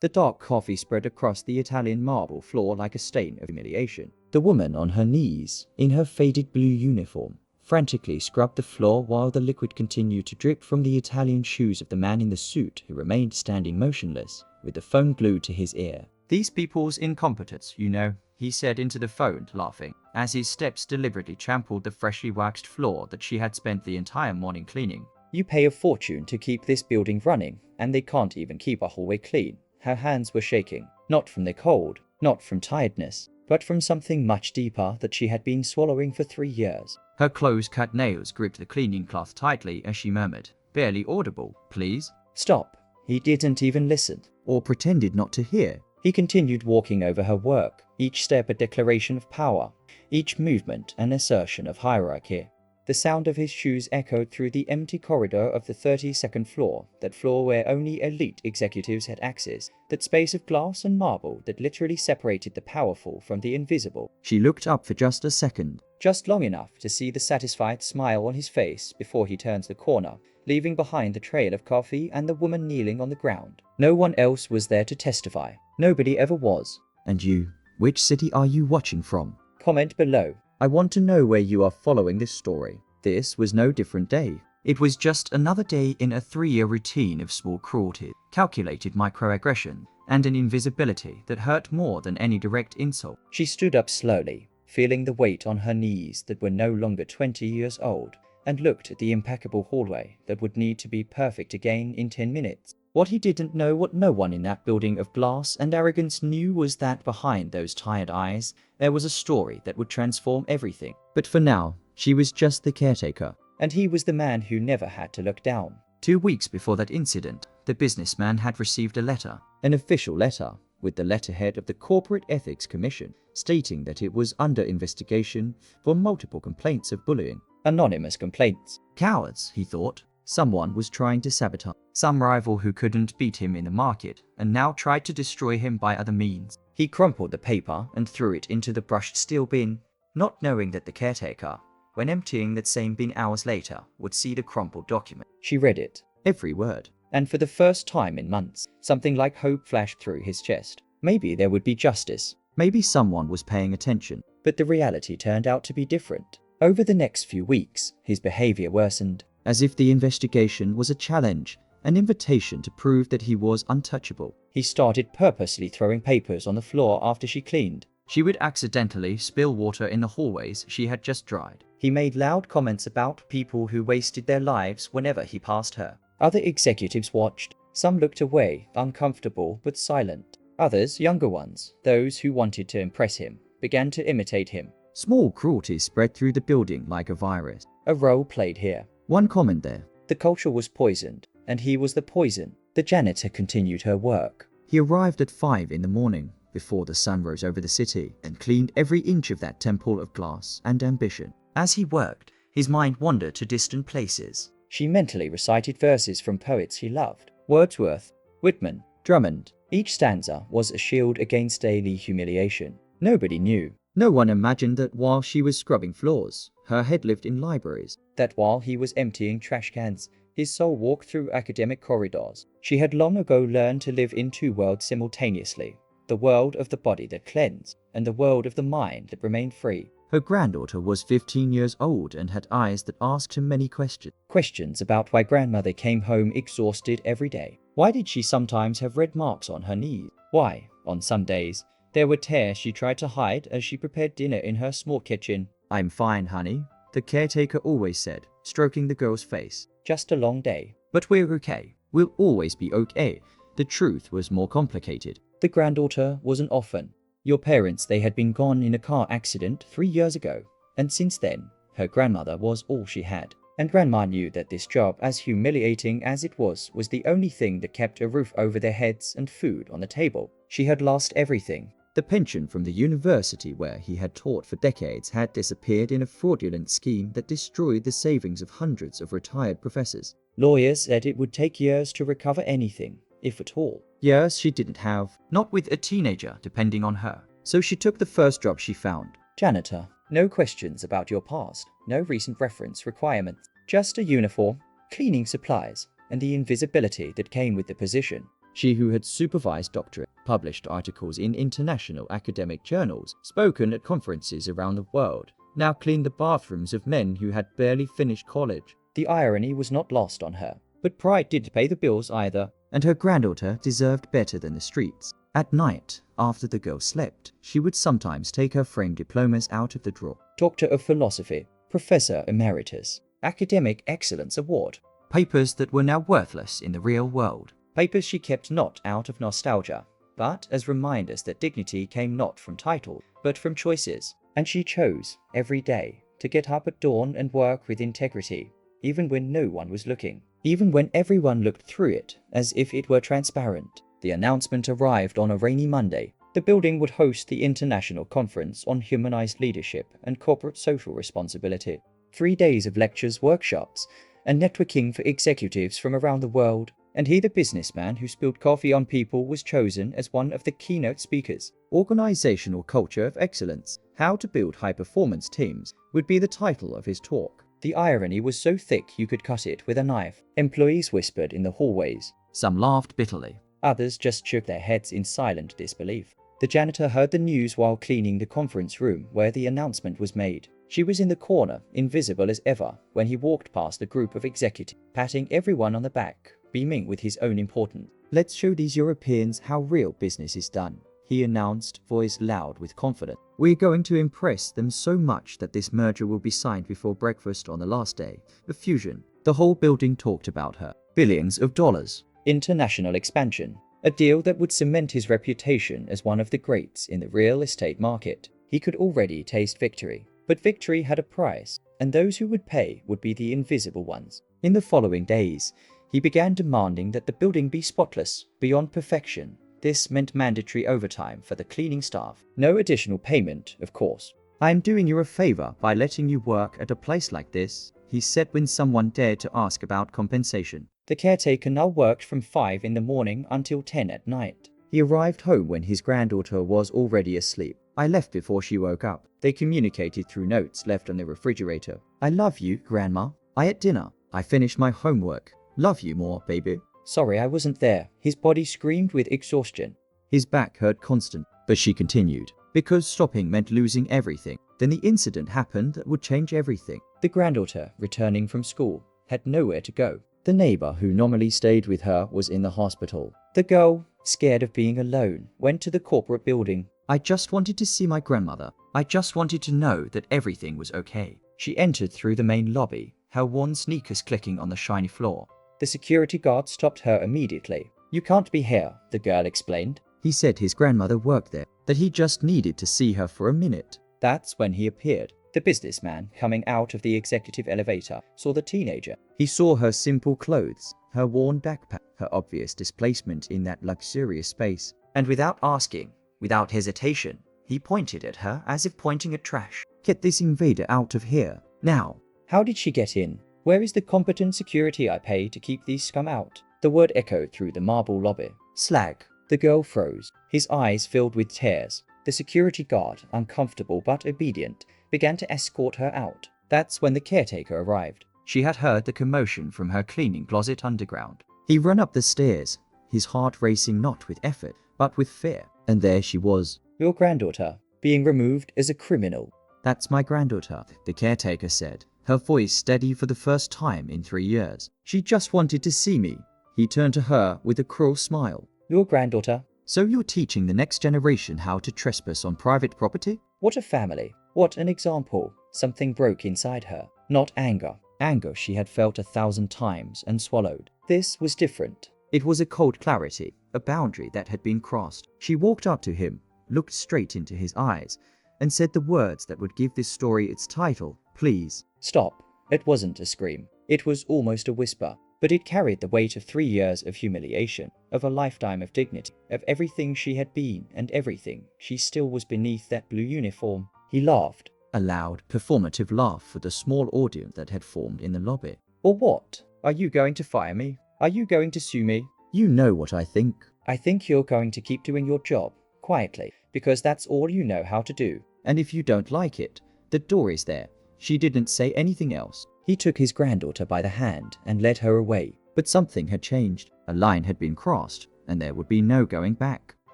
The dark coffee spread across the Italian marble floor like a stain of humiliation. The woman on her knees, in her faded blue uniform, frantically scrubbed the floor while the liquid continued to drip from the Italian shoes of the man in the suit who remained standing motionless, with the phone glued to his ear. "These people's incompetence, you know," he said into the phone, laughing, as his steps deliberately trampled the freshly waxed floor that she had spent the entire morning cleaning. "You pay a fortune to keep this building running, and they can't even keep a hallway clean." Her hands were shaking, not from the cold, not from tiredness, but from something much deeper that she had been swallowing for 3 years. Her close-cut nails gripped the cleaning cloth tightly as she murmured, barely audible, "Please, stop." He didn't even listen, or pretended not to hear. He continued walking over her work, each step a declaration of power, each movement an assertion of hierarchy. The sound of his shoes echoed through the empty corridor of the 32nd floor, that floor where only elite executives had access, that space of glass and marble that literally separated the powerful from the invisible. She looked up for just a second, just long enough to see the satisfied smile on his face before he turns the corner, leaving behind the trail of coffee and the woman kneeling on the ground. No one else was there to testify. Nobody ever was. "And you, which city are you watching from? Comment below. I want to know where you are following this story." This was no different day. It was just another day in a 3-year routine of small cruelty, calculated microaggression, and an invisibility that hurt more than any direct insult. She stood up slowly, feeling the weight on her knees that were no longer 20 years old, and looked at the impeccable hallway that would need to be perfect again in 10 minutes. What he didn't know, what no one in that building of glass and arrogance knew, was that behind those tired eyes, there was a story that would transform everything. But for now, she was just the caretaker, and he was the man who never had to look down. 2 weeks before that incident, the businessman had received a letter, an official letter, with the letterhead of the Corporate Ethics Commission, stating that it was under investigation for multiple complaints of bullying. Anonymous complaints. Cowards, he thought. Someone was trying to sabotage. Some rival who couldn't beat him in the market, and now tried to destroy him by other means. He crumpled the paper and threw it into the brushed steel bin, not knowing that the caretaker, when emptying that same bin hours later, would see the crumpled document. She read it, every word, and for the first time in months, something like hope flashed through his chest. Maybe there would be justice. Maybe someone was paying attention. But the reality turned out to be different. Over the next few weeks, his behavior worsened, as if the investigation was a challenge, an invitation to prove that he was untouchable. He started purposely throwing papers on the floor after she cleaned. She would accidentally spill water in the hallways she had just dried. He made loud comments about people who wasted their lives whenever he passed her. Other executives watched. Some looked away, uncomfortable but silent. Others, younger ones, those who wanted to impress him, began to imitate him. Small cruelties spread through the building like a virus. A role played here, one comment there. The culture was poisoned, and he was the poison. The janitor continued her work. He arrived at 5 in the morning, before the sun rose over the city, and cleaned every inch of that temple of glass and ambition. As he worked, his mind wandered to distant places. She mentally recited verses from poets he loved. Wordsworth, Whitman, Drummond. Each stanza was a shield against daily humiliation. Nobody knew. No one imagined that while she was scrubbing floors, her head lived in libraries. That while he was emptying trash cans, his soul walked through academic corridors. She had long ago learned to live in 2 worlds simultaneously. The world of the body that cleansed, and the world of the mind that remained free. Her granddaughter was 15 years old and had eyes that asked him many questions. Questions about why grandmother came home exhausted every day. Why did she sometimes have red marks on her knees? Why, on some days, there were tears she tried to hide as she prepared dinner in her small kitchen. "I'm fine, honey," the caretaker always said, stroking the girl's face. "Just a long day. But we're okay. We'll always be okay." The truth was more complicated. The granddaughter was an orphan. Your parents, they had been gone in a car accident 3 years ago. And since then, her grandmother was all she had. And grandma knew that this job, as humiliating as it was the only thing that kept a roof over their heads and food on the table. She had lost everything. The pension from the university where he had taught for decades had disappeared in a fraudulent scheme that destroyed the savings of hundreds of retired professors. Lawyers said it would take years to recover anything, if at all. Years she didn't have, not with a teenager depending on her. So she took the first job she found. Janitor. No questions about your past, no recent reference requirements, just a uniform, cleaning supplies, and the invisibility that came with the position. She who had supervised doctorate, published articles in international academic journals, spoken at conferences around the world, now cleaned the bathrooms of men who had barely finished college. The irony was not lost on her. But pride didn't pay the bills either, and her granddaughter deserved better than the streets. At night, after the girl slept, she would sometimes take her framed diplomas out of the drawer. Doctor of Philosophy, Professor Emeritus, Academic Excellence Award. Papers that were now worthless in the real world. Papers she kept not out of nostalgia, but as reminders that dignity came not from title, but from choices. And she chose, every day, to get up at dawn and work with integrity, even when no one was looking. Even when everyone looked through it, as if it were transparent. The announcement arrived on a rainy Monday. The building would host the International Conference on Humanized Leadership and Corporate Social Responsibility. 3 days of lectures, workshops, and networking for executives from around the world. And he, the businessman who spilled coffee on people, was chosen as one of the keynote speakers. Organizational Culture of Excellence, How to Build High-Performance Teams, would be the title of his talk. The irony was so thick you could cut it with a knife. Employees whispered in the hallways. Some laughed bitterly. Others just shook their heads in silent disbelief. The janitor heard the news while cleaning the conference room where the announcement was made. She was in the corner, invisible as ever, when he walked past a group of executives, patting everyone on the back, beaming with his own importance. "Let's show these Europeans how real business is done," he announced, voice loud with confidence. "We're going to impress them so much that this merger will be signed before breakfast on the last day of fusion." The whole building talked about her. Billions of dollars. International expansion. A deal that would cement his reputation as one of the greats in the real estate market. He could already taste victory. But victory had a price, and those who would pay would be the invisible ones. In the following days, he began demanding that the building be spotless, beyond perfection. This meant mandatory overtime for the cleaning staff. No additional payment, of course. "I am doing you a favor by letting you work at a place like this," he said when someone dared to ask about compensation. The caretaker now worked from 5 in the morning until 10 at night. He arrived home when his granddaughter was already asleep. "I left before she woke up." They communicated through notes left on the refrigerator. "I love you, Grandma. I ate dinner. I finished my homework. Love you more, baby." "Sorry I wasn't there." His body screamed with exhaustion. His back hurt constant, but she continued. Because stopping meant losing everything. Then the incident happened that would change everything. The granddaughter, returning from school, had nowhere to go. The neighbor who normally stayed with her was in the hospital. The girl, scared of being alone, went to the corporate building. "I just wanted to see my grandmother. I just wanted to know that everything was okay." She entered through the main lobby, her worn sneakers clicking on the shiny floor. The security guard stopped her immediately. "You can't be here," the girl explained. He said his grandmother worked there, that he just needed to see her for a minute. That's when he appeared. The businessman, coming out of the executive elevator, saw the teenager. He saw her simple clothes, her worn backpack, her obvious displacement in that luxurious space. And without asking, without hesitation, he pointed at her as if pointing at trash. "Get this invader out of here, now." How did she get in? Where is the competent security I pay to keep these scum out? The word echoed through the marble lobby. "Slag." The girl froze, his eyes filled with tears. The security guard, uncomfortable but obedient, began to escort her out. That's when the caretaker arrived. She had heard the commotion from her cleaning closet underground. He ran up the stairs, his heart racing not with effort, but with fear. And there she was. "Your granddaughter, being removed as a criminal." "That's my granddaughter," the caretaker said, her voice steady for the first time in 3 years. "She just wanted to see me." He turned to her with a cruel smile. "Your granddaughter? So you're teaching the next generation how to trespass on private property?" What a family. What an example. Something broke inside her. Not anger. Anger she had felt 1,000 times and swallowed. This was different. It was a cold clarity, a boundary that had been crossed. She walked up to him, looked straight into his eyes, and said the words that would give this story its title. "Please, stop." It wasn't a scream. It was almost a whisper. But it carried the weight of 3 years of humiliation, of a lifetime of dignity, of everything she had been and everything she still was beneath that blue uniform. He laughed, a loud, performative laugh for the small audience that had formed in the lobby. "Or what? Are you going to fire me? Are you going to sue me? You know what I think. I think you're going to keep doing your job, quietly, because that's all you know how to do. And if you don't like it, the door is there." She didn't say anything else. He took his granddaughter by the hand and led her away. But something had changed. A line had been crossed, and there would be no going back.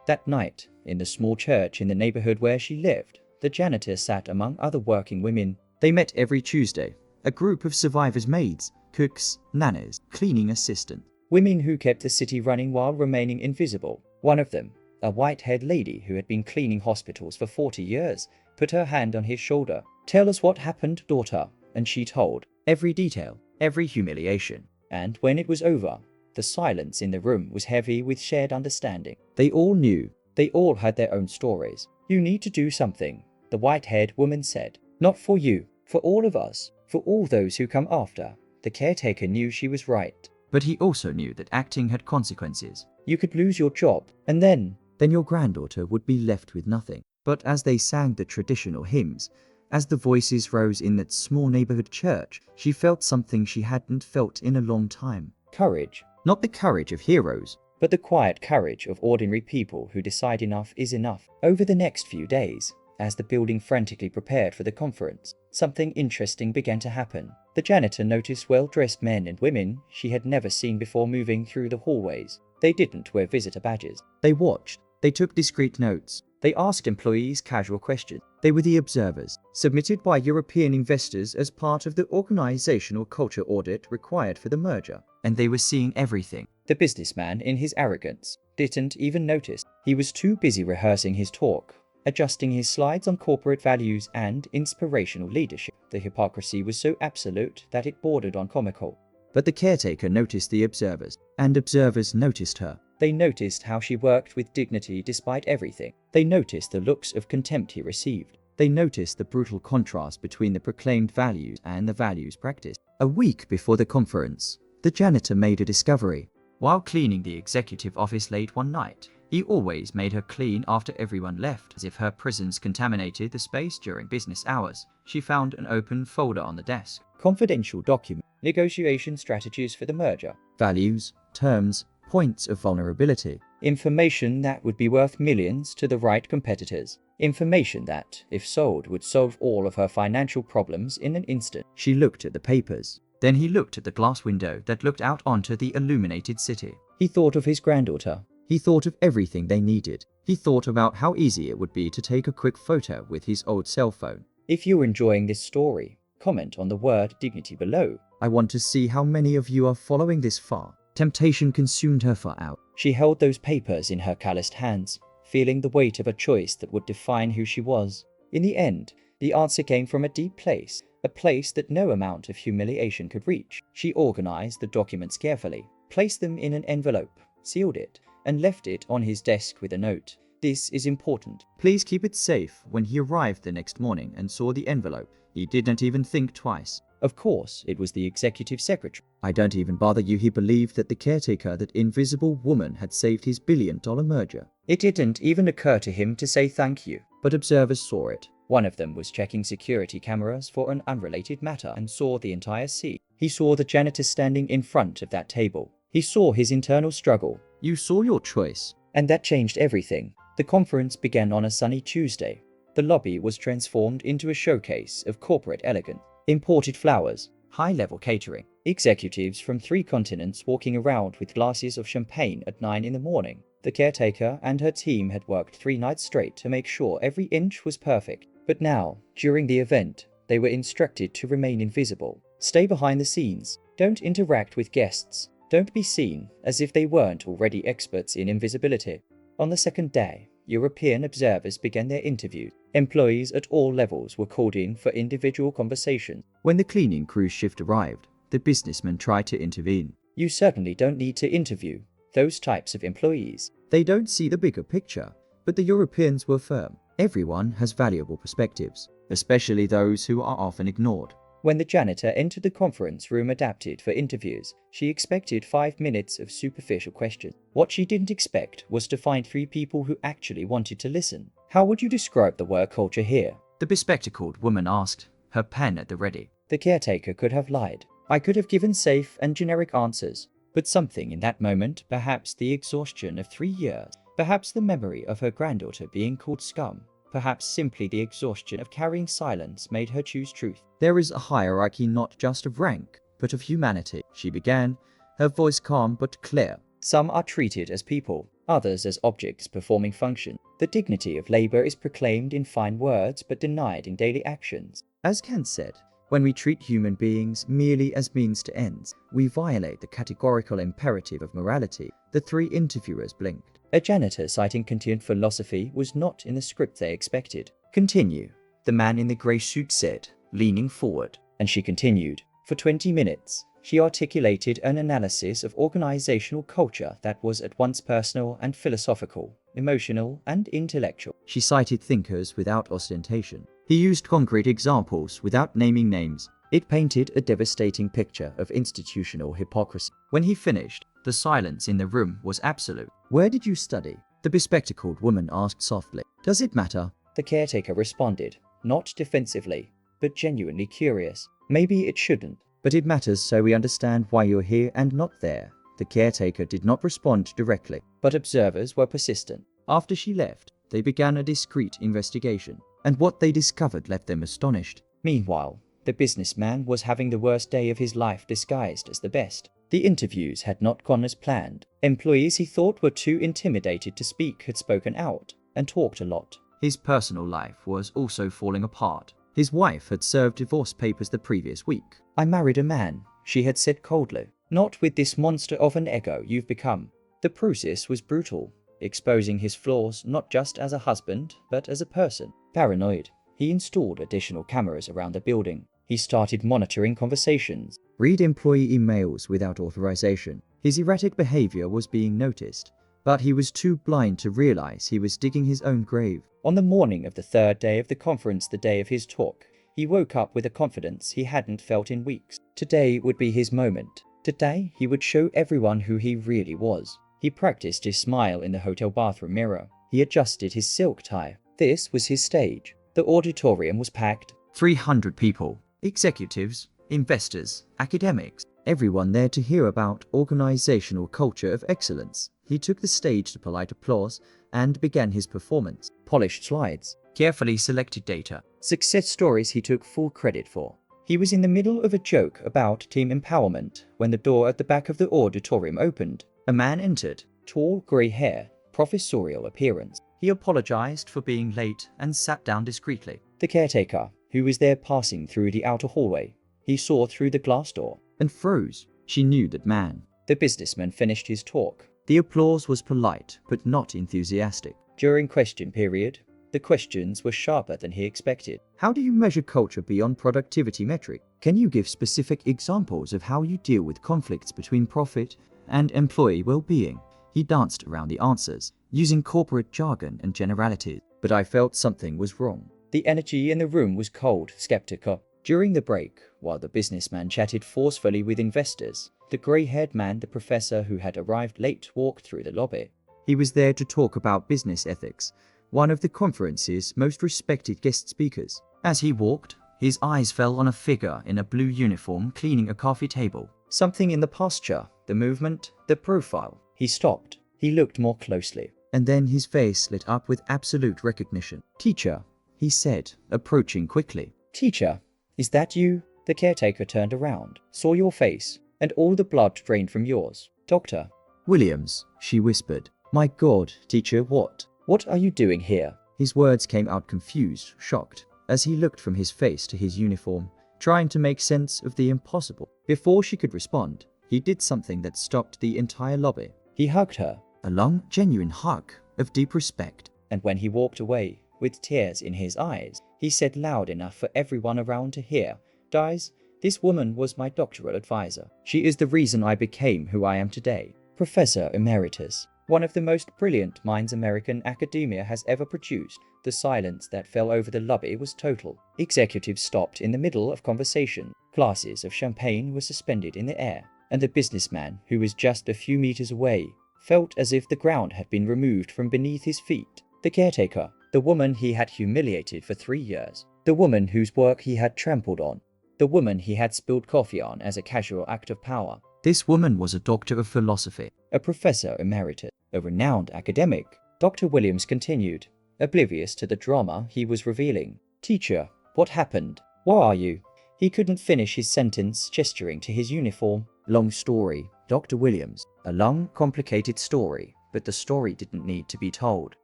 That night, in the small church in the neighborhood where she lived, the janitor sat among other working women. They met every Tuesday, a group of survivors' maids, cooks, nannies, cleaning assistants, women who kept the city running while remaining invisible. One of them, a white-haired lady who had been cleaning hospitals for 40 years, put her hand on his shoulder. "Tell us what happened, daughter," and she told every detail, every humiliation. And when it was over, the silence in the room was heavy with shared understanding. They all knew. They all had their own stories. "You need to do something," the white-haired woman said. "Not for you, for all of us, for all those who come after." The caretaker knew she was right. But he also knew that acting had consequences. You could lose your job, and then your granddaughter would be left with nothing. But as they sang the traditional hymns, as the voices rose in that small neighborhood church, she felt something she hadn't felt in a long time. Courage. Not the courage of heroes, but the quiet courage of ordinary people who decide enough is enough. Over the next few days, as the building frantically prepared for the conference, something interesting began to happen. The janitor noticed well-dressed men and women she had never seen before moving through the hallways. They didn't wear visitor badges. They watched. They took discreet notes. They asked employees casual questions. They were the observers, submitted by European investors as part of the organizational culture audit required for the merger. And they were seeing everything. The businessman, in his arrogance, didn't even notice. He was too busy rehearsing his talk, adjusting his slides on corporate values and inspirational leadership. The hypocrisy was so absolute that it bordered on comical. But the caretaker noticed the observers, and observers noticed her. They noticed how she worked with dignity despite everything. They noticed the looks of contempt he received. They noticed the brutal contrast between the proclaimed values and the values practiced. A week before the conference, the janitor made a discovery. While cleaning the executive office late one night, he always made her clean after everyone left, as if her presence contaminated the space during business hours. She found an open folder on the desk. Confidential document. Negotiation strategies for the merger. Values, terms, points of vulnerability. Information that would be worth millions to the right competitors. Information that, if sold, would solve all of her financial problems in an instant. She looked at the papers. Then he looked at the glass window that looked out onto the illuminated city. He thought of his granddaughter. He thought of everything they needed. He thought about how easy it would be to take a quick photo with his old cell phone. If you're enjoying this story, comment on the word dignity below. I want to see how many of you are following this far. Temptation consumed her far out. She held those papers in her calloused hands, feeling the weight of a choice that would define who she was. In the end, the answer came from a deep place, a place that no amount of humiliation could reach. She organized the documents carefully, placed them in an envelope, sealed it, and left it on his desk with a note. "This is important. Please keep it safe." When he arrived the next morning and saw the envelope, he didn't even think twice. Of course, it was the executive secretary. "I don't even bother you." He believed that the caretaker, that invisible woman, had saved his billion-dollar merger. It didn't even occur to him to say thank you. But observers saw it. One of them was checking security cameras for an unrelated matter and saw the entire scene. He saw the janitor standing in front of that table. He saw his internal struggle. You saw your choice. And that changed everything. The conference began on a sunny Tuesday. The lobby was transformed into a showcase of corporate elegance. Imported flowers, high-level catering, executives from 3 continents walking around with glasses of champagne at 9 in the morning. The caretaker and her team had worked 3 nights straight to make sure every inch was perfect. But now, during the event, they were instructed to remain invisible. Stay behind the scenes. Don't interact with guests. Don't be seen as if they weren't already experts in invisibility. On the second day, European observers began their interviews. Employees at all levels were called in for individual conversations. When the cleaning crew's shift arrived, the businessman tried to intervene. You certainly don't need to interview those types of employees. They don't see the bigger picture. But the Europeans were firm. Everyone has valuable perspectives, especially those who are often ignored. When the janitor entered the conference room adapted for interviews, she expected 5 minutes of superficial questions. What she didn't expect was to find 3 people who actually wanted to listen. How would you describe the work culture here? The bespectacled woman asked, her pen at the ready. The caretaker could have lied. I could have given safe and generic answers. But something in that moment, perhaps the exhaustion of 3 years, perhaps the memory of her granddaughter being called scum, perhaps simply the exhaustion of carrying silence, made her choose truth. There is a hierarchy not just of rank, but of humanity, she began, her voice calm but clear. Some are treated as people, others as objects performing function. The dignity of labor is proclaimed in fine words but denied in daily actions. As Kant said, when we treat human beings merely as means to ends, we violate the categorical imperative of morality. The three interviewers blinked. A janitor citing Kantian philosophy was not in the script they expected. Continue, the man in the grey suit said, leaning forward, and she continued. For 20 minutes, she articulated an analysis of organizational culture that was at once personal and philosophical, emotional and intellectual. She cited thinkers without ostentation. He used concrete examples without naming names. It painted a devastating picture of institutional hypocrisy. When he finished, the silence in the room was absolute. Where did you study? The bespectacled woman asked softly. Does it matter? The caretaker responded, not defensively, but genuinely curious. Maybe it shouldn't, but it matters so we understand why you're here and not there. The caretaker did not respond directly, but observers were persistent. After she left, they began a discreet investigation, and what they discovered left them astonished. Meanwhile, the businessman was having the worst day of his life disguised as the best. The interviews had not gone as planned. Employees he thought were too intimidated to speak had spoken out and talked a lot. His personal life was also falling apart. His wife had served divorce papers the previous week. I married a man, she had said coldly. Not with this monster of an ego you've become. The process was brutal, exposing his flaws not just as a husband, but as a person. Paranoid, he installed additional cameras around the building. He started monitoring conversations. Read employee emails without authorization. His erratic behavior was being noticed, but he was too blind to realize he was digging his own grave. On the morning of the third day of the conference, the day of his talk, he woke up with a confidence he hadn't felt in weeks. Today would be his moment. Today, he would show everyone who he really was. He practiced his smile in the hotel bathroom mirror. He adjusted his silk tie. This was his stage. The auditorium was packed. 300 people. Executives, investors, academics. Everyone there to hear about organizational culture of excellence. He took the stage to polite applause and began his performance. Polished slides, carefully selected data, success stories he took full credit for. He was in the middle of a joke about team empowerment when the door at the back of the auditorium opened. A man entered, tall, grey hair, professorial appearance. He apologized for being late and sat down discreetly. The caretaker, who was there passing through the outer hallway, he saw through the glass door and froze. She knew that man. The businessman finished his talk. The applause was polite, but not enthusiastic. During question period, the questions were sharper than he expected. How do you measure culture beyond productivity metric? Can you give specific examples of how you deal with conflicts between profit and employee well-being? He danced around the answers, using corporate jargon and generalities. But I felt something was wrong. The energy in the room was cold, skeptical. During the break, while the businessman chatted forcefully with investors, the grey-haired man, the professor who had arrived late, walked through the lobby. He was there to talk about business ethics, one of the conference's most respected guest speakers. As he walked, his eyes fell on a figure in a blue uniform cleaning a coffee table. Something in the posture, the movement, the profile. He stopped. He looked more closely. And then his face lit up with absolute recognition. Teacher, he said, approaching quickly. Teacher, is that you? The caretaker turned around, saw your face, and all the blood drained from yours. Doctor Williams, she whispered. My God, teacher, what? What are you doing here? His words came out confused, shocked, as he looked from his face to his uniform, trying to make sense of the impossible. Before she could respond, he did something that stopped the entire lobby. He hugged her, a long, genuine hug of deep respect. And when he walked away, with tears in his eyes, he said loud enough for everyone around to hear, Guys, this woman was my doctoral advisor. She is the reason I became who I am today. Professor Emeritus. One of the most brilliant minds American academia has ever produced. The silence that fell over the lobby was total. Executives stopped in the middle of conversation. Glasses of champagne were suspended in the air. And the businessman, who was just a few meters away, felt as if the ground had been removed from beneath his feet. The caretaker, the woman he had humiliated for 3 years, the woman whose work he had trampled on, the woman he had spilled coffee on as a casual act of power. This woman was a doctor of philosophy, a professor emeritus, a renowned academic. Dr. Williams continued, oblivious to the drama he was revealing. Teacher, what happened? Where are you? He couldn't finish his sentence, gesturing to his uniform. Long story, Dr. Williams. A long, complicated story, but the story didn't need to be told.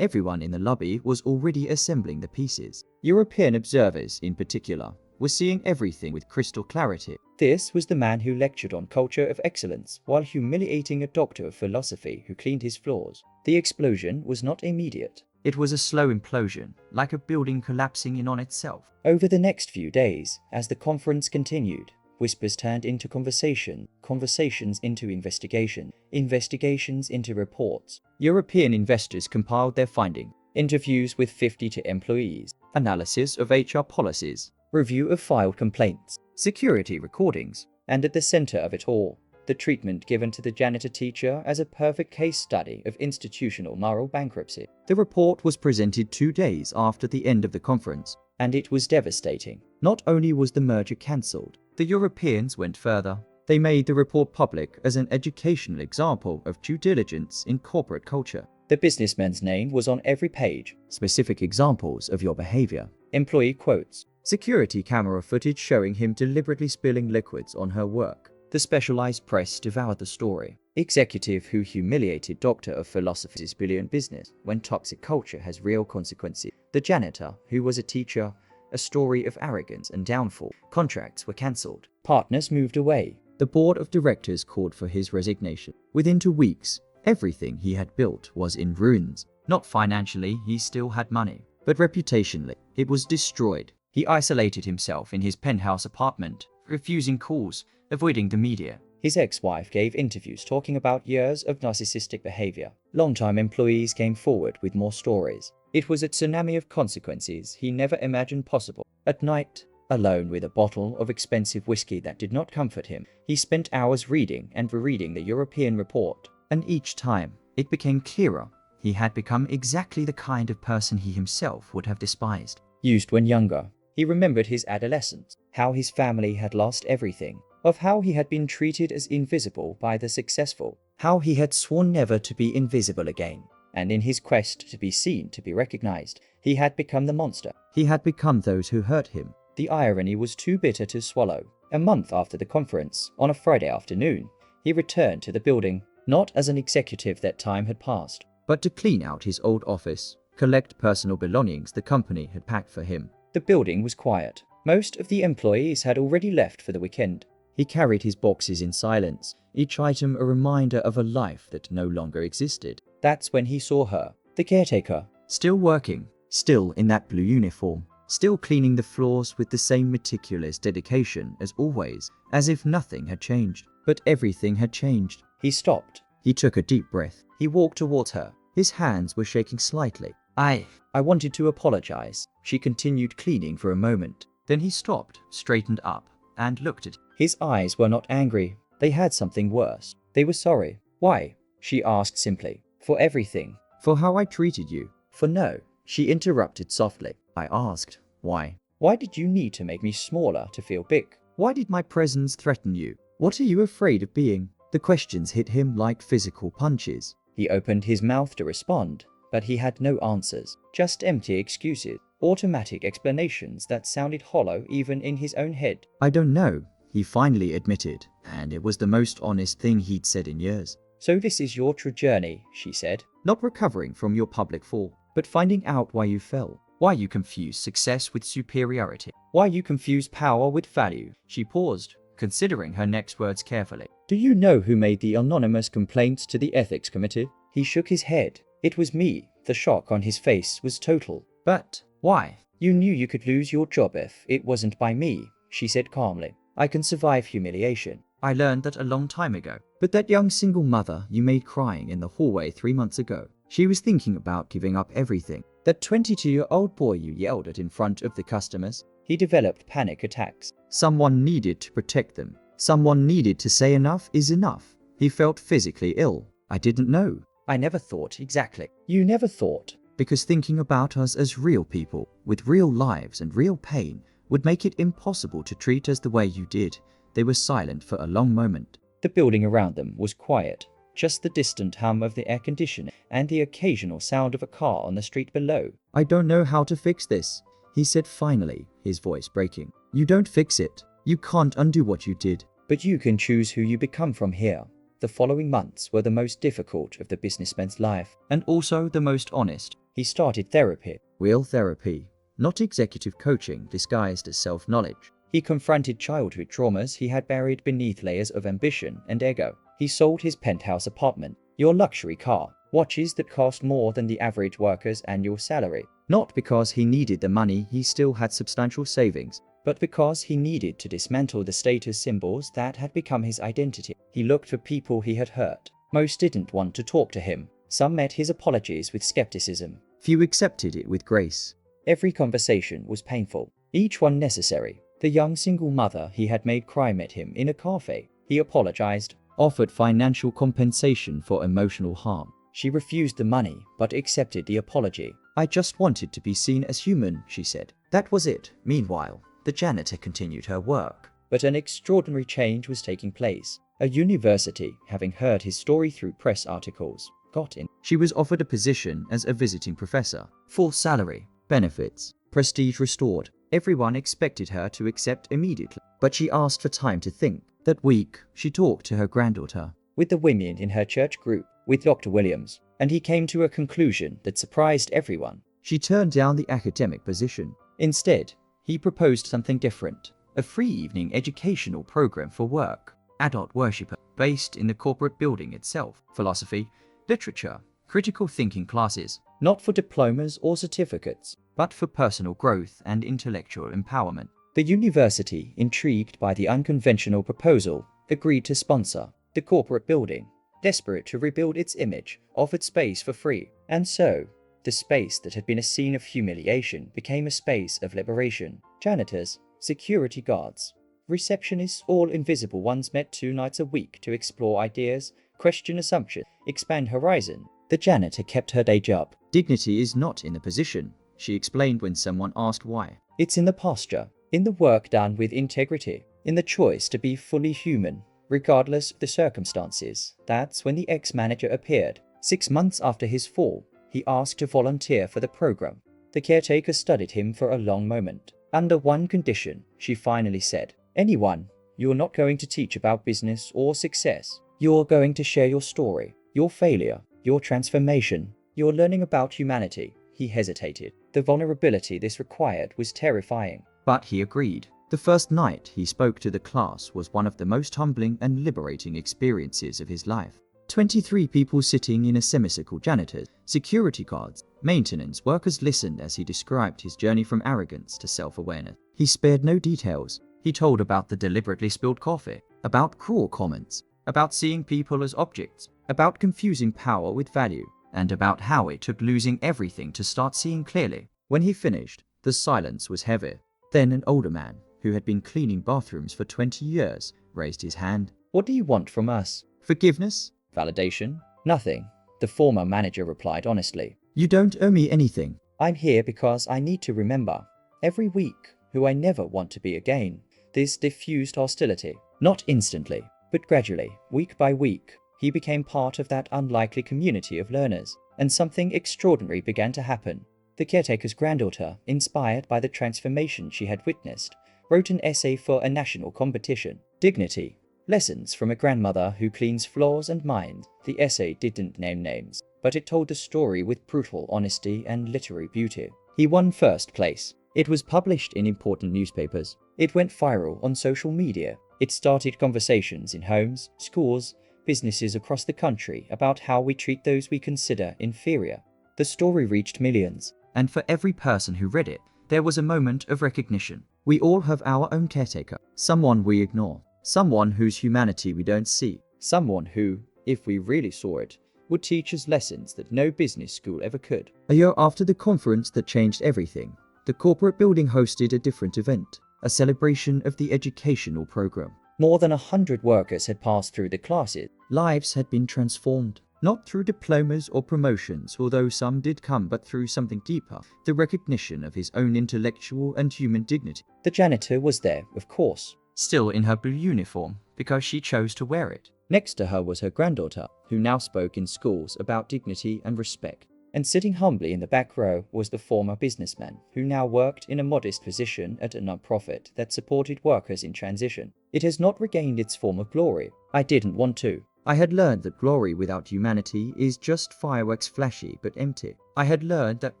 Everyone in the lobby was already assembling the pieces. European observers, in particular, were seeing everything with crystal clarity. This was the man who lectured on culture of excellence while humiliating a doctor of philosophy who cleaned his floors. The explosion was not immediate. It was a slow implosion, like a building collapsing in on itself. Over the next few days, as the conference continued, whispers turned into conversation, conversations into investigation, investigations into reports. European investors compiled their findings, interviews with 50 employees, analysis of HR policies, review of filed complaints, security recordings, and at the center of it all, the treatment given to the janitor teacher as a perfect case study of institutional moral bankruptcy. The report was presented 2 days after the end of the conference, and it was devastating. Not only was the merger cancelled, the Europeans went further. They made the report public as an educational example of due diligence in corporate culture. The businessman's name was on every page. Specific examples of your behavior. Employee quotes. Security camera footage showing him deliberately spilling liquids on her work. The specialized press devoured the story. Executive who humiliated doctor of philosophy's billion business when toxic culture has real consequences. The janitor who was a teacher. A story of arrogance and downfall. Contracts were cancelled. Partners moved away. The board of directors called for his resignation. Within 2 weeks, everything he had built was in ruins. Not financially, he still had money, but reputationally, it was destroyed. He isolated himself in his penthouse apartment, refusing calls, avoiding the media. His ex-wife gave interviews talking about years of narcissistic behavior. Longtime employees came forward with more stories. It was a tsunami of consequences he never imagined possible. At night, alone with a bottle of expensive whiskey that did not comfort him, he spent hours reading and rereading the European report. And each time, it became clearer. He had become exactly the kind of person he himself would have despised. Used when younger, he remembered his adolescence, how his family had lost everything, of how he had been treated as invisible by the successful, how he had sworn never to be invisible again. And in his quest to be seen, to be recognized, he had become the monster. He had become those who hurt him. The irony was too bitter to swallow. A month after the conference, on a Friday afternoon, he returned to the building, not as an executive that time had passed, but to clean out his old office, collect personal belongings the company had packed for him. The building was quiet. Most of the employees had already left for the weekend. He carried his boxes in silence, each item a reminder of a life that no longer existed. That's when he saw her, the caretaker, still working, still in that blue uniform, still cleaning the floors with the same meticulous dedication as always, as if nothing had changed. But everything had changed. He stopped. He took a deep breath. He walked towards her. His hands were shaking slightly. I wanted to apologize. She continued cleaning for a moment. Then he stopped, straightened up, and looked at her. His eyes were not angry. They had something worse. They were sorry. Why? She asked simply. For everything. For how I treated you. For no. She interrupted softly. I asked, why? Why did you need to make me smaller to feel big? Why did my presence threaten you? What are you afraid of being? The questions hit him like physical punches. He opened his mouth to respond, but he had no answers. Just empty excuses. Automatic explanations that sounded hollow even in his own head. I don't know, he finally admitted, and it was the most honest thing he'd said in years. So this is your true journey, she said. Not recovering from your public fall, but finding out why you fell. Why you confuse success with superiority. Why you confuse power with value. She paused, considering her next words carefully. Do you know who made the anonymous complaints to the ethics committee? He shook his head. It was me. The shock on his face was total. But why? You knew you could lose your job if it wasn't by me, she said calmly. I can survive humiliation. I learned that a long time ago. But that young single mother you made crying in the hallway 3 months ago, she was thinking about giving up everything. That 22-year-old boy you yelled at in front of the customers, he developed panic attacks. Someone needed to protect them. Someone needed to say enough is enough. He felt physically ill. I didn't know. I never thought exactly. You never thought. Because thinking about us as real people, with real lives and real pain, would make it impossible to treat us the way you did. They were silent for a long moment. The building around them was quiet. Just the distant hum of the air conditioner and the occasional sound of a car on the street below. I don't know how to fix this, he said finally, his voice breaking. You don't fix it. You can't undo what you did. But you can choose who you become from here. The following months were the most difficult of the businessman's life, and also the most honest. He started therapy. Real therapy, not executive coaching disguised as self-knowledge. He confronted childhood traumas he had buried beneath layers of ambition and ego. He sold his penthouse apartment, your luxury car, watches that cost more than the average worker's annual salary. Not because he needed the money, he still had substantial savings, but because he needed to dismantle the status symbols that had become his identity. He looked for people he had hurt. Most didn't want to talk to him. Some met his apologies with skepticism. Few accepted it with grace. Every conversation was painful, each one necessary. The young single mother he had made cry met him in a cafe. He apologized, offered financial compensation for emotional harm. She refused the money, but accepted the apology. I just wanted to be seen as human, she said. That was it. Meanwhile, the janitor continued her work. But an extraordinary change was taking place. A university, having heard his story through press articles, got in. She was offered a position as a visiting professor. Full salary, benefits, prestige restored. Everyone expected her to accept immediately, but she asked for time to think. That week, she talked to her granddaughter, with the women in her church group, with Dr. Williams, and he came to a conclusion that surprised everyone. She turned down the academic position. Instead, he proposed something different, a free evening educational program for work, adult worshiper, based in the corporate building itself, philosophy, literature, critical thinking classes, not for diplomas or certificates, but for personal growth and intellectual empowerment. The university, intrigued by the unconventional proposal, agreed to sponsor. The corporate building, desperate to rebuild its image, offered space for free. And so, the space that had been a scene of humiliation became a space of liberation. Janitors, security guards, receptionists, all invisible ones met 2 nights a week to explore ideas, question assumptions, expand horizon. The janitor kept her day job. Dignity is not in the position, she explained when someone asked why. It's in the posture, in the work done with integrity, in the choice to be fully human, regardless of the circumstances. That's when the ex-manager appeared. 6 months after his fall, he asked to volunteer for the program. The caretaker studied him for a long moment. Under one condition, she finally said, anyone, you're not going to teach about business or success. You're going to share your story, your failure, your transformation. You're learning about humanity. He hesitated. The vulnerability this required was terrifying. But he agreed. The first night he spoke to the class was one of the most humbling and liberating experiences of his life. 23 people sitting in a semicircle, janitors, security guards, maintenance workers listened as he described his journey from arrogance to self-awareness. He spared no details. He told about the deliberately spilled coffee, about cruel comments, about seeing people as objects, about confusing power with value, and about how it took losing everything to start seeing clearly. When he finished, the silence was heavy. Then an older man, who had been cleaning bathrooms for 20 years, raised his hand. What do you want from us? Forgiveness? Validation? Nothing. The former manager replied honestly. You don't owe me anything. I'm here because I need to remember, every week, who I never want to be again. This diffused hostility. Not instantly, but gradually, week by week, he became part of that unlikely community of learners, and something extraordinary began to happen. The caretaker's granddaughter, inspired by the transformation she had witnessed, wrote an essay for a national competition. Dignity. Lessons from a grandmother who cleans floors and minds. The essay didn't name names, but it told the story with brutal honesty and literary beauty. He won first place. It was published in important newspapers. It went viral on social media. It started conversations in homes, schools, businesses across the country about how we treat those we consider inferior. The story reached millions, and for every person who read it, there was a moment of recognition. We all have our own caretaker, someone we ignore, someone whose humanity we don't see, someone who, if we really saw it, would teach us lessons that no business school ever could. A year after the conference that changed everything, the corporate building hosted a different event, a celebration of the educational program. More than 100 workers had passed through the classes. Lives had been transformed, not through diplomas or promotions, although some did come, but through something deeper, the recognition of his own intellectual and human dignity. The janitor was there, of course, still in her blue uniform, because she chose to wear it. Next to her was her granddaughter, who now spoke in schools about dignity and respect. And sitting humbly in the back row was the former businessman, who now worked in a modest position at a non-profit that supported workers in transition. It has not regained its former glory. I didn't want to. I had learned that glory without humanity is just fireworks, flashy but empty. I had learned that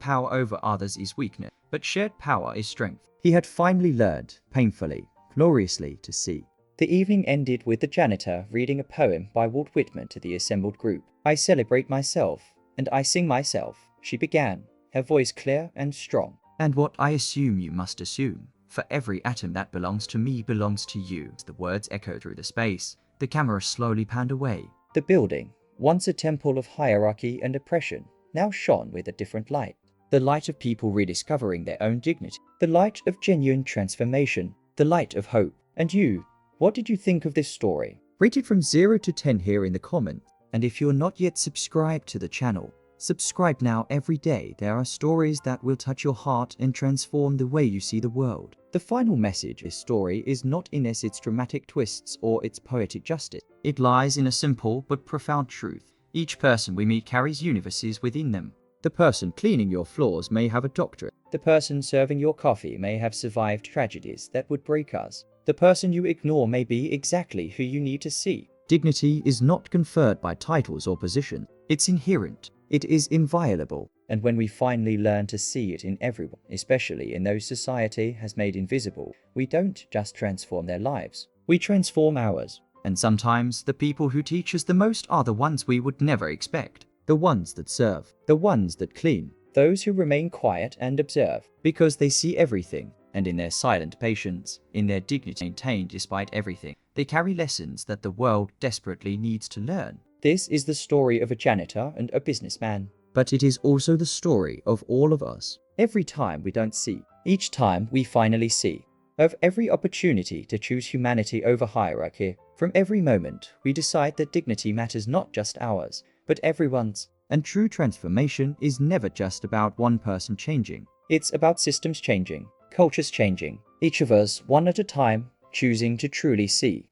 power over others is weakness, but shared power is strength. He had finally learned, painfully, gloriously, to see. The evening ended with the janitor reading a poem by Walt Whitman to the assembled group. I celebrate myself, and I sing myself, she began, her voice clear and strong. And what I assume you must assume. For every atom that belongs to me belongs to you. The words echoed through the space. The camera slowly panned away. The building, once a temple of hierarchy and oppression, now shone with a different light. The light of people rediscovering their own dignity. The light of genuine transformation. The light of hope. And you, what did you think of this story? Rate it from 0 to 10 here in the comments. And if you're not yet subscribed to the channel, subscribe now. Every day there are stories that will touch your heart and transform the way you see the world. The final message of this story is not in its dramatic twists or its poetic justice. It lies in a simple but profound truth. Each person we meet carries universes within them. The person cleaning your floors may have a doctorate. The person serving your coffee may have survived tragedies that would break us. The person you ignore may be exactly who you need to see. Dignity is not conferred by titles or positions. It's inherent. It is inviolable. And when we finally learn to see it in everyone, especially in those society has made invisible, we don't just transform their lives. We transform ours. And sometimes the people who teach us the most are the ones we would never expect. The ones that serve. The ones that clean. Those who remain quiet and observe. Because they see everything. And in their silent patience, in their dignity maintained despite everything, they carry lessons that the world desperately needs to learn. This is the story of a janitor and a businessman. But it is also the story of all of us. Every time we don't see, each time we finally see. Of every opportunity to choose humanity over hierarchy, from every moment we decide that dignity matters not just ours, but everyone's. And true transformation is never just about one person changing. It's about systems changing, cultures changing, each of us one at a time, choosing to truly see.